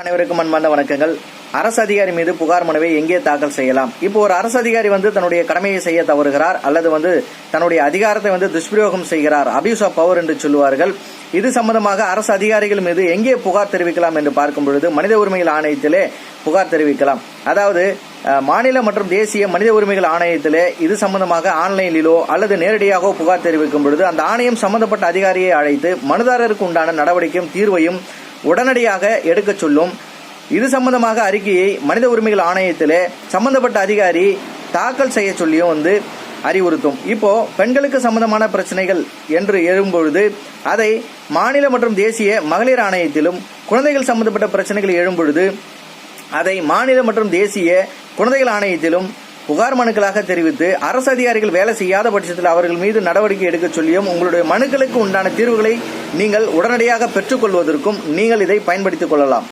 அனைவருக்கும் அன்பார்ந்த வணக்கங்கள். அரசு அதிகாரி மீது புகார் மனுவை எங்கே தாக்கல் செய்யலாம்? இப்போ ஒரு அரசு அதிகாரி தன்னுடைய கடமையை செய்ய தவறுகிறார் அல்லது தன்னுடைய அதிகாரத்தை துஷ்பிரயோகம் செய்கிறார், அபியூஸ் ஆஃப் பவர் என்று சொல்லுவார்கள். இது சம்பந்தமாக அரசு அதிகாரிகள் மீது எங்கே புகார் தெரிவிக்கலாம் என்று பார்க்கும் பொழுது மனித உரிமைகள் ஆணையத்திலே புகார் தெரிவிக்கலாம். அதாவது மாநில மற்றும் தேசிய மனித உரிமைகள் ஆணையத்திலே இது சம்பந்தமாக ஆன்லைனிலோ அல்லது நேரடியாக புகார் தெரிவிக்கும் பொழுது அந்த ஆணையம் சம்பந்தப்பட்ட அதிகாரியை அழைத்து மனுதாரருக்கு உண்டான நடவடிக்கையும் தீர்வையும் உடனடியாக எடுக்க சொல்லும். இது சம்பந்தமாக அறிக்கையை மனித உரிமைகள் ஆணையத்திலே சம்பந்தப்பட்ட அதிகாரி தாக்கல் செய்ய சொல்லியும் அறிவுறுத்தும். இப்போ பெண்களுக்கு சம்பந்தமான பிரச்சனைகள் என்று எழும்பொழுது அதை மாநில மற்றும் தேசிய மகளிர் ஆணையத்திலும், குழந்தைகள் சம்பந்தப்பட்ட பிரச்சனைகள் எழும்பொழுது அதை மாநில மற்றும் தேசிய குழந்தைகள் ஆணையத்திலும் புகார் மனுக்களாக தெரிவித்து அரசு அதிகாரிகள் வேலை செய்யாத பட்சத்தில் அவர்கள் மீது நடவடிக்கை எடுக்க சொல்லியும் உங்களுடைய மனுக்களுக்கு உண்டான தீர்வுகளை நீங்கள் உடனடியாக பெற்றுக்கொள்வதற்கும் நீங்கள் இதை பயன்படுத்திக் கொள்ளலாம்.